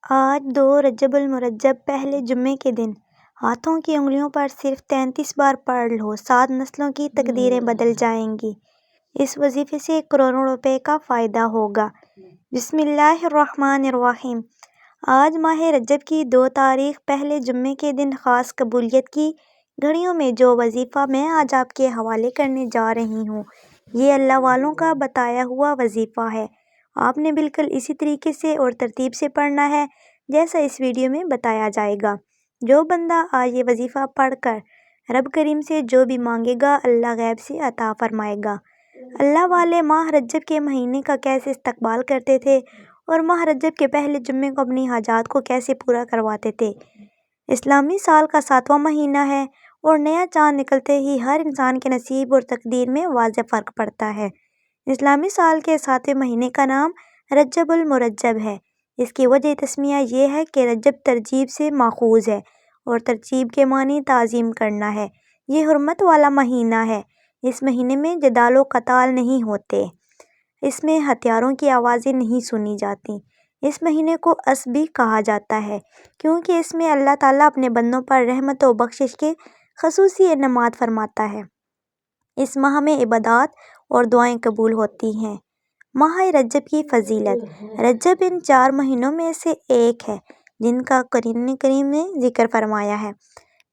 آج 2 رجب المرجب پہلے جمعے کے دن ہاتھوں کی انگلیوں پر صرف 33 بار پڑھ لو، 7 نسلوں کی تقدیریں بدل جائیں گی۔ اس وظیفے سے کروڑوں روپے کا فائدہ ہوگا۔ بسم اللہ الرحمن الرحیم۔ آج ماہ رجب کی 2 تاریخ پہلے جمعے کے دن خاص قبولیت کی گھڑیوں میں جو وظیفہ میں آج آپ کے حوالے کرنے جا رہی ہوں، یہ اللہ والوں کا بتایا ہوا وظیفہ ہے۔ آپ نے بالکل اسی طریقے سے اور ترتیب سے پڑھنا ہے جیسا اس ویڈیو میں بتایا جائے گا۔ جو بندہ آج یہ وظیفہ پڑھ کر رب کریم سے جو بھی مانگے گا، اللہ غیب سے عطا فرمائے گا۔ اللہ والے ماہ رجب کے مہینے کا کیسے استقبال کرتے تھے اور ماہ رجب کے پہلے جمعے کو اپنی حاجات کو کیسے پورا کرواتے تھے۔ اسلامی سال کا 7واں مہینہ ہے اور نیا چاند نکلتے ہی ہر انسان کے نصیب اور تقدیر میں واضح فرق پڑتا ہے۔ اسلامی سال کے 7ویں مہینے کا نام رجب المرجب ہے۔ اس کی وجہ تسمیہ یہ ہے کہ رجب ترجیب سے ماخوذ ہے اور ترجیب کے معنی تعظیم کرنا ہے۔ یہ حرمت والا مہینہ ہے۔ اس مہینے میں جدال و قتال نہیں ہوتے۔ اس میں ہتھیاروں کی آوازیں نہیں سنی جاتی۔ اس مہینے کو اسب بھی کہا جاتا ہے کیونکہ اس میں اللہ تعالیٰ اپنے بندوں پر رحمت و بخشش کے خصوصی انعامات فرماتا ہے۔ اس ماہ میں عبادات اور دعائیں قبول ہوتی ہیں۔ ماہ رجب کی فضیلت۔ رجب ان 4 مہینوں میں سے ایک ہے جن کا قرآن کریم نے ذکر فرمایا ہے۔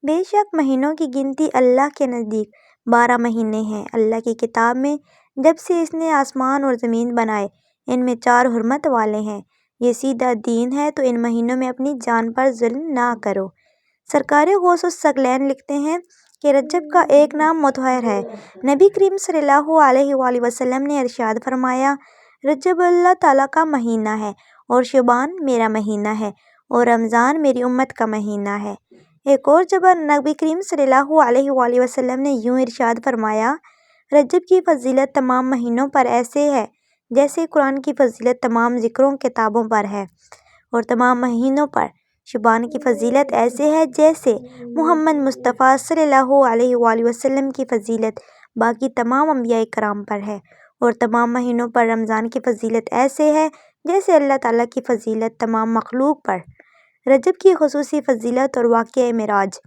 بے شک مہینوں کی گنتی اللہ کے نزدیک 12 مہینے ہیں۔ اللہ کی کتاب میں جب سے اس نے آسمان اور زمین بنائے، ان میں 4 حرمت والے ہیں۔ یہ سیدھا دین ہے تو ان مہینوں میں اپنی جان پر ظلم نہ کرو۔ سرکار غوث الثقلین لکھتے ہیں کہ رجب کا ایک نام مطہر ہے۔ نبی کریم صلی اللہ علیہ وآلہ وسلم نے ارشاد فرمایا، رجب اللہ تعالیٰ کا مہینہ ہے اور شعبان میرا مہینہ ہے اور رمضان میری امت کا مہینہ ہے۔ ایک اور جگہ نبی کریم صلی اللہ علیہ وآلہ وسلم نے یوں ارشاد فرمایا، رجب کی فضیلت تمام مہینوں پر ایسے ہے جیسے قرآن کی فضیلت تمام ذکروں کتابوں پر ہے، اور تمام مہینوں پر شعبان کی فضیلت ایسے ہے جیسے محمد مصطفیٰ صلی اللہ علیہ وآلہ وسلم کی فضیلت باقی تمام انبیاء کرام پر ہے، اور تمام مہینوں پر رمضان کی فضیلت ایسے ہے جیسے اللہ تعالیٰ کی فضیلت تمام مخلوق پر۔ رجب کی خصوصی فضیلت اور واقعہ معراج۔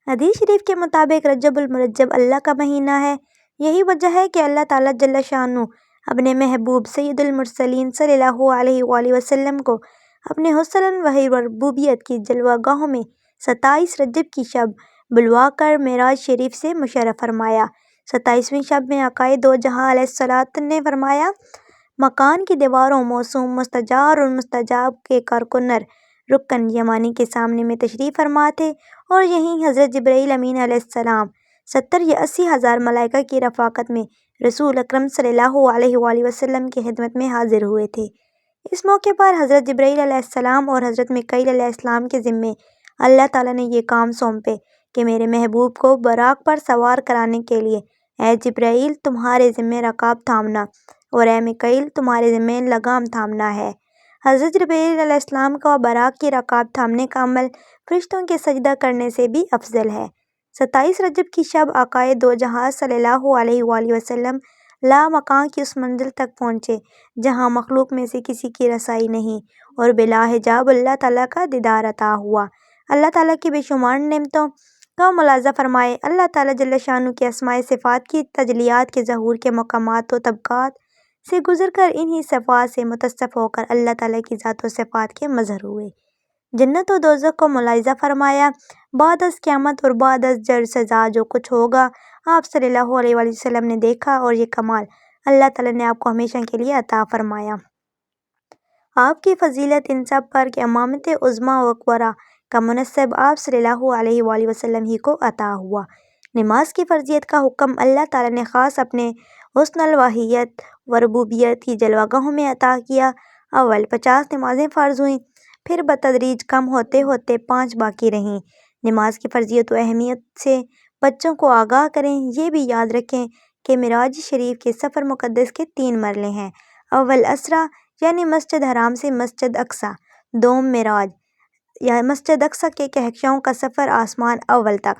حدیث شریف کے مطابق رجب المرجب اللہ کا مہینہ ہے۔ یہی وجہ ہے کہ اللہ تعالیٰ جل شانہ اپنے محبوب سید المرسلین صلی اللہ علیہ وآلہ وسلم کو اپنے حسن و ربوبیت کی جلوہ گاہوں میں 27 رجب کی شب بلوا کر معراج شریف سے مشرف فرمایا۔ 27ویں شب میں آقائے دو جہاں علیہ الصلوۃ نے فرمایا، مکان کی دیواروں موسوم مستجار اور مستجاب کے کارکنر رکن یمانی کے سامنے میں تشریف فرما تھے، اور یہیں حضرت جبرائیل امین علیہ السلام 70 یا 80 ہزار ملائکہ کی رفاقت میں رسول اکرم صلی اللہ علیہ وآلہ وسلم کی خدمت میں حاضر ہوئے تھے۔ اس موقع پر حضرت جبرائیل علیہ السلام اور حضرت میکائیل علیہ السلام کے ذمے اللہ تعالیٰ نے یہ کام سونپے کہ میرے محبوب کو براق پر سوار کرانے کے لیے اے جبرائیل تمہارے ذمے رکاب تھامنا اور اے میکائیل تمہارے ذمے لگام تھامنا ہے۔ حضرت جبرائیل علیہ السلام کا براق کی رکاب تھامنے کا عمل فرشتوں کے سجدہ کرنے سے بھی افضل ہے۔ 27 رجب کی شب آقائے دو جہاں صلی اللہ علیہ وآلہ وسلم لامکاں کی اس منزل تک پہنچے جہاں مخلوق میں سے کسی کی رسائی نہیں، اور بلا حجاب اللہ تعالیٰ کا دیدار عطا ہوا۔ اللہ تعالیٰ کی بے شمار نعمتوں کا ملاحظہ فرمائے۔ اللہ تعالیٰ جل شانہ کے اسماء صفات کی تجلیات کے ظہور کے مقامات و طبقات سے گزر کر انہی صفات سے متصف ہو کر اللہ تعالیٰ کی ذات و صفات کے مظہر ہوئے۔ جنت و دوزخ کو ملاحظہ فرمایا۔ بعد از قیامت اور بعد از جر سزا جو کچھ ہوگا آپ صلی اللہ علیہ وآلہ وسلم نے دیکھا، اور یہ کمال اللہ تعالیٰ نے آپ کو ہمیشہ کے لیے عطا فرمایا۔ آپ کی فضیلت ان سب پر کہ امامت عظمیٰ و کبریٰ کا منصب آپ صلی اللہ علیہ وآلہ وسلم ہی کو عطا ہوا۔ نماز کی فرضیت کا حکم اللہ تعالیٰ نے خاص اپنے حسن الوہیت و ربوبیت کی جلوہ گاہوں میں عطا کیا۔ اول 50 نمازیں فرض ہوئیں، پھر بتدریج کم ہوتے ہوتے 5 باقی رہیں۔ نماز کی فرضیت و اہمیت سے بچوں کو آگاہ کریں۔ یہ بھی یاد رکھیں کہ معراج شریف کے سفر مقدس کے 3 مرحلے ہیں۔ اول اسریٰ یعنی مسجد حرام سے مسجد اقصیٰ، دوم معراج یا مسجد اقصیٰ کے کہکشاؤں کا سفر آسمان اول تک،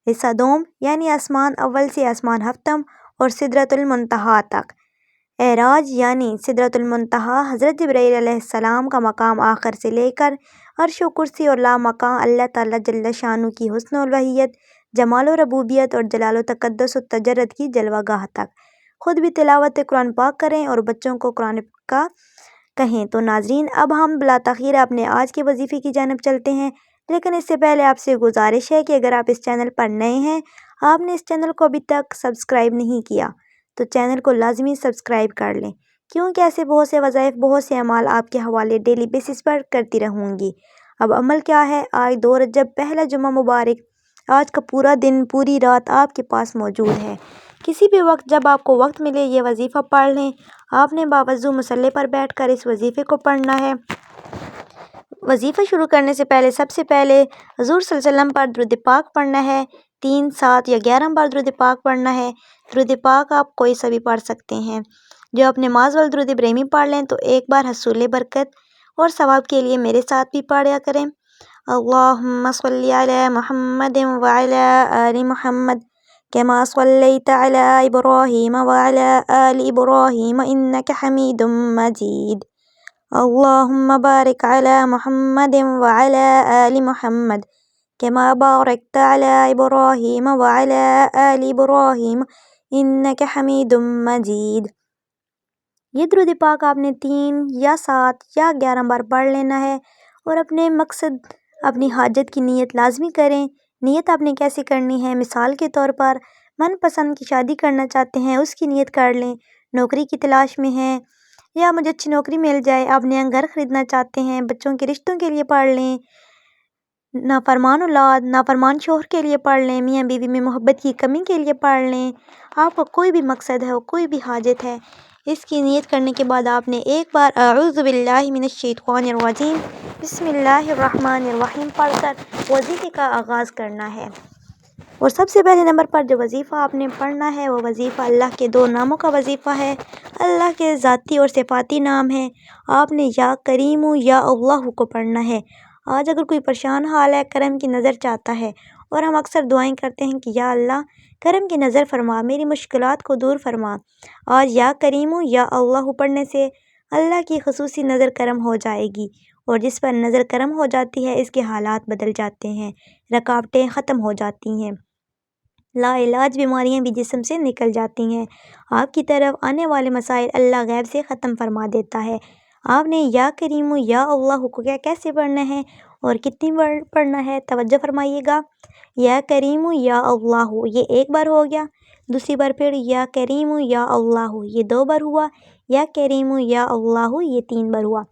حصہ دوم یعنی آسمان اول سے آسمان ہفتم اور سدرۃ المنتہا تک، اعراج یعنی سدرۃ المنتہا حضرت جبرائیل علیہ السلام کا مقام آخر سے لے کر عرش و کرسی اور لامکان اللہ تعالیٰ جل شانہ کی حسن الوہیت، جمال و ربوبیت اور جلال و تقدس و تجرد کی جلوہ گاہ تک۔ خود بھی تلاوت قرآن پاک کریں اور بچوں کو قرآن کا کہیں۔ تو ناظرین، اب ہم بلا تاخیر اپنے آج کے وظیفے کی جانب چلتے ہیں، لیکن اس سے پہلے آپ سے گزارش ہے کہ اگر آپ اس چینل پر نئے ہیں، آپ نے اس چینل کو ابھی تک سبسکرائب نہیں کیا تو چینل کو لازمی سبسکرائب کر لیں، کیونکہ ایسے بہت سے وظائف، بہت سے اعمال آپ کے حوالے ڈیلی بیسس پر کرتی رہوں گی۔ اب عمل کیا ہے؟ آج 2 رجب پہلا جمعہ مبارک، آج کا پورا دن، پوری رات آپ کے پاس موجود ہے۔ کسی بھی وقت جب آپ کو وقت ملے یہ وظیفہ پڑھ لیں۔ آپ نے باوضو مصلی پر بیٹھ کر اس وظیفے کو پڑھنا ہے۔ وظیفہ شروع کرنے سے پہلے سب سے پہلے حضور صلی اللہ علیہ وسلم پر درود پاک پڑھنا ہے۔ 3، 7 یا 11 بار درود پاک پڑھنا ہے۔ درود پاک آپ کوئی سا بھی پڑھ سکتے ہیں۔ جو اپنے نماز والا درود ابراہیمی پڑھ لیں تو ایک بار حصول برکت اور ثواب کے لیے میرے ساتھ بھی پڑھا کریں۔ اللہم صلی علی محمد وعلی آل محمد کما صلیت علی ابراہیم وعلی آل ابراہیم انک حمید مجید۔ اللہم بارک علی محمد وعلی آل محمد کما بارکت علی ابراہیم وعلی آل ابراہیم انک حمید مجید۔ یہ درود پاک آپ نے 3 یا 7 یا 11 بار پڑھ لینا ہے اور اپنے مقصد، اپنی حاجت کی نیت لازمی کریں۔ نیت آپ نے کیسے کرنی ہے؟ مثال کے طور پر من پسند کی شادی کرنا چاہتے ہیں، اس کی نیت کر لیں۔ نوکری کی تلاش میں ہیں یا مجھے اچھی نوکری مل جائے، آپ نیا گھر خریدنا چاہتے ہیں، بچوں کے رشتوں کے لیے پڑھ لیں، نافرمان اولاد، نافرمان شوہر کے لیے پڑھ لیں، میاں بیوی میں محبت کی کمی کے لیے پڑھ لیں۔ آپ کا کوئی بھی مقصد ہے، کوئی بھی حاجت ہے، اس کی نیت کرنے کے بعد آپ نے ایک بار اعوذ باللہ من الشیطان الرجیم بسم اللہ الرحمن الرحیم پڑھ کر وظیفے کا آغاز کرنا ہے۔ اور سب سے پہلے نمبر پر جو وظیفہ آپ نے پڑھنا ہے وہ وظیفہ اللہ کے 2 ناموں کا وظیفہ ہے۔ اللہ کے ذاتی اور صفاتی نام ہیں۔ آپ نے یا کریم یا اللہ کو پڑھنا ہے۔ آج اگر کوئی پریشان حال ہے، کرم کی نظر چاہتا ہے، اور ہم اکثر دعائیں کرتے ہیں کہ یا اللہ کرم کی نظر فرما، میری مشکلات کو دور فرما۔ آج یا کریم یا اللہ پڑھنے سے اللہ کی خصوصی نظر کرم ہو جائے گی، اور جس پر نظر کرم ہو جاتی ہے اس کے حالات بدل جاتے ہیں، رکاوٹیں ختم ہو جاتی ہیں، لا علاج بیماریاں بھی جسم سے نکل جاتی ہیں، آپ کی طرف آنے والے مسائل اللہ غیب سے ختم فرما دیتا ہے۔ آپ نے یا کریم یا اللہ کو کیسے پڑھنا ہے اور کتنی بار پڑھنا ہے؟ توجہ فرمائیے گا۔ یا کریم یا اللہ یہ 1 بار ہو گیا، دوسری بار پھر یا کریم یا اللہ یہ 2 بار ہوا، یا کریم یا اللہ یہ 3 بار ہوا۔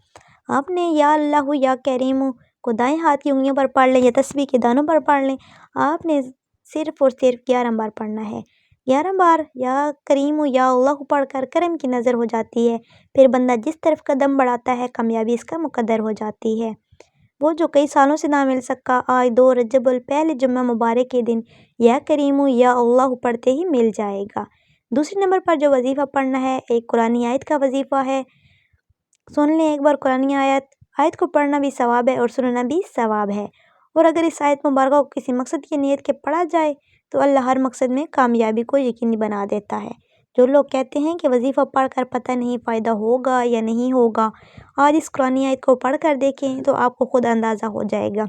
آپ نے یا اللہ یا کریم کو دائیں ہاتھ کی انگلیوں پر پڑھ لیں یا تسبیح کے دانوں پر پڑھ لیں۔ آپ نے صرف اور صرف 11 بار پڑھنا ہے۔ 11 بار یا کریم یا اللہ پڑھ کر کرم کی نظر ہو جاتی ہے، پھر بندہ جس طرف قدم بڑھاتا ہے کامیابی اس کا مقدر ہو جاتی ہے۔ وہ جو کئی سالوں سے نہ مل سکا، آج 2 رجب الپہلے جمعہ مبارک کے دن یا کریم یا اللہ پڑھتے ہی مل جائے گا۔ دوسرے نمبر پر جو وظیفہ پڑھنا ہے ایک قرآنی آیت کا وظیفہ ہے۔ سن لیں ایک بار قرآنی آیت کو پڑھنا بھی ثواب ہے اور سننا بھی ثواب ہے، اور اگر اس آیت مبارکہ کو کسی مقصد کی نیت کے پڑھا جائے تو اللہ ہر مقصد میں کامیابی کو یقینی بنا دیتا ہے۔ جو لوگ کہتے ہیں کہ وظیفہ پڑھ کر پتہ نہیں فائدہ ہوگا یا نہیں ہوگا، آج اس قرآنی آیت کو پڑھ کر دیکھیں تو آپ کو خود اندازہ ہو جائے گا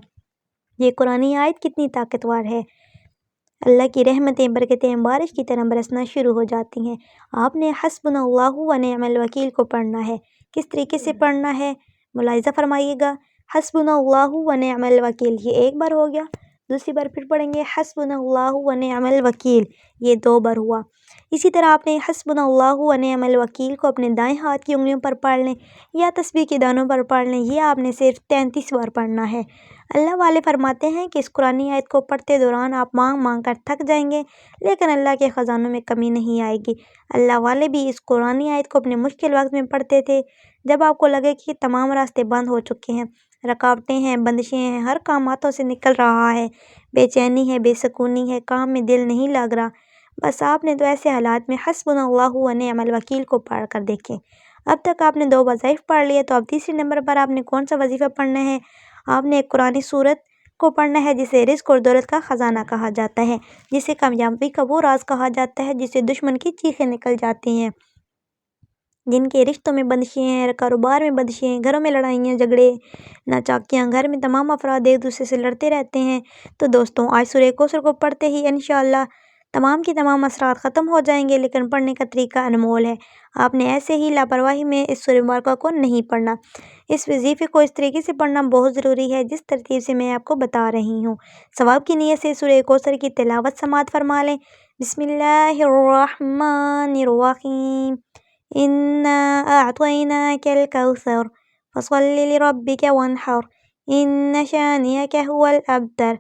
یہ قرآنی آیت کتنی طاقتور ہے۔ اللہ کی رحمتیں، برکتیں بارش کی طرح برسنا شروع ہو جاتی ہیں۔ آپ نے حسبنا اللہ و نعم الوکیل کو پڑھنا ہے۔ کس طریقے سے پڑھنا ہے ملاحظہ فرمائیے گا۔ حسبنا اللہ و نعم الوکیل یہ 1 بار ہو گیا، دوسری بار پھر پڑھیں گے حسبنا اللہ و نعم الوکیل یہ 2 بار ہوا۔ اسی طرح آپ نے حسبنا اللہ و نعم الوکیل کو اپنے دائیں ہاتھ کی انگلیوں پر پڑھ لیں یا تسبیح کے دانوں پر پڑھ لیں، یہ آپ نے صرف 33 بار پڑھنا ہے۔ اللہ والے فرماتے ہیں کہ اس قرآنی آیت کو پڑھتے دوران آپ مانگ مانگ کر تھک جائیں گے، لیکن اللہ کے خزانوں میں کمی نہیں آئے گی۔ اللہ والے بھی اس قرآنی آیت کو اپنے مشکل وقت میں پڑھتے تھے، جب آپ کو لگے کہ تمام راستے بند ہو چکے ہیں، رکاوٹیں ہیں، بندشیں ہیں، ہر کام ہاتھوں سے نکل رہا ہے، بے چینی ہے، بے سکونی ہے، کام میں دل نہیں لگ رہا، بس آپ نے تو ایسے حالات میں حسبنا اللہ و نعم الوکیل کو پڑھ کر دیکھیں۔ اب تک آپ نے 2 وظائف پڑھ لیے، تو اب تیسرے نمبر پر آپ نے کون سا وظیفہ پڑھنا ہے؟ آپ نے ایک قرآنی سورت کو پڑھنا ہے جسے رزق اور دولت کا خزانہ کہا جاتا ہے، جسے کامیابی کا وہ راز کہا جاتا ہے جسے دشمن کی چیخیں نکل جاتی ہیں۔ جن کے رشتوں میں بندشیں ہیں، کاروبار میں بندشیں ہیں، گھروں میں لڑائیاں جھگڑے ناچاکیاں، گھر میں تمام افراد ایک دوسرے سے لڑتے رہتے ہیں، تو دوستوں آج سورہ کوثر کو پڑھتے ہی انشاءاللہ تمام کی تمام اثرات ختم ہو جائیں گے۔ لیکن پڑھنے کا طریقہ انمول ہے، آپ نے ایسے ہی لاپرواہی میں اس سورہ مبارکہ کو نہیں پڑھنا۔ اس وظیفے کو اس طریقے سے پڑھنا بہت ضروری ہے جس ترتیب سے میں آپ کو بتا رہی ہوں۔ ثواب کی نیت سے سورہ کوثر کی تلاوت سماعت فرما لیں۔ بسم اللہ الرحمن الرحیم، انا اعطیناک الکوثر فصل لربک وانحر ان شانئک هو الابتر۔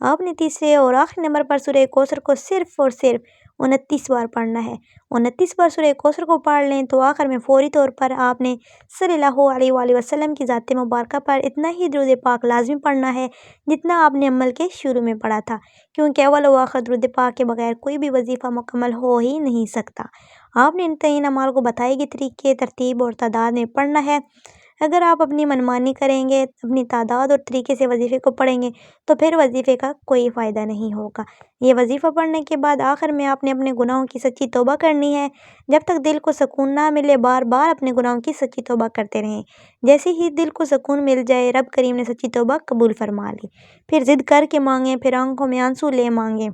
آپ نے تیسرے اور آخری نمبر پر سورہ کوثر کو صرف اور صرف 29 بار پڑھنا ہے۔ 29 بار سورہ کوثر کو پڑھ لیں تو آخر میں فوری طور پر آپ نے صلی اللہ علیہ وآلہ وسلم کی ذات مبارکہ پر اتنا ہی درود پاک لازمی پڑھنا ہے جتنا آپ نے عمل کے شروع میں پڑھا تھا، کیونکہ اول و آخر درود پاک کے بغیر کوئی بھی وظیفہ مکمل ہو ہی نہیں سکتا۔ آپ نے ان تئیں اعمال کو بتائے گئے طریقے، ترتیب اور تعداد میں پڑھنا ہے۔ اگر آپ اپنی منمانی کریں گے، اپنی تعداد اور طریقے سے وظیفے کو پڑھیں گے تو پھر وظیفے کا کوئی فائدہ نہیں ہوگا۔ یہ وظیفہ پڑھنے کے بعد آخر میں آپ نے اپنے گناہوں کی سچی توبہ کرنی ہے۔ جب تک دل کو سکون نہ ملے بار بار اپنے گناہوں کی سچی توبہ کرتے رہیں۔ جیسے ہی دل کو سکون مل جائے رب کریم نے سچی توبہ قبول فرما لی، پھر ضد کر کے مانگیں، پھر آنکھوں میں آنسو لے مانگیں۔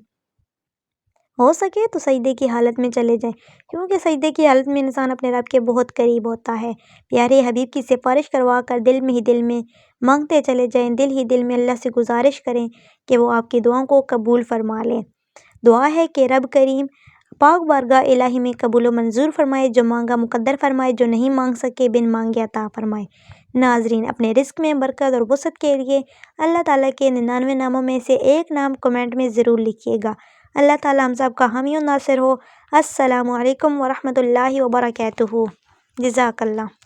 ہو سکے تو سجدے کی حالت میں چلے جائیں، کیونکہ سجدے کی حالت میں انسان اپنے رب کے بہت قریب ہوتا ہے۔ پیارے حبیب کی سفارش کروا کر دل میں ہی دل میں مانگتے چلے جائیں، دل ہی دل میں اللہ سے گزارش کریں کہ وہ آپ کی دعاؤں کو قبول فرما لیں۔ دعا ہے کہ رب کریم پاک بارگاہ الہی میں قبول و منظور فرمائے، جو مانگا مقدر فرمائے، جو نہیں مانگ سکے بن مانگے عطا فرمائے۔ ناظرین، اپنے رزق میں برکت اور وسعت کے لیے اللہ تعالیٰ کے 99 ناموں میں سے ایک نام کمنٹ میں ضرور لکھیے گا۔ اللہ تعالیٰ ہم سب کا حامی و ناصر ہو۔ السلام علیکم ورحمۃ اللہ وبرکاتہ۔ جزاک اللہ۔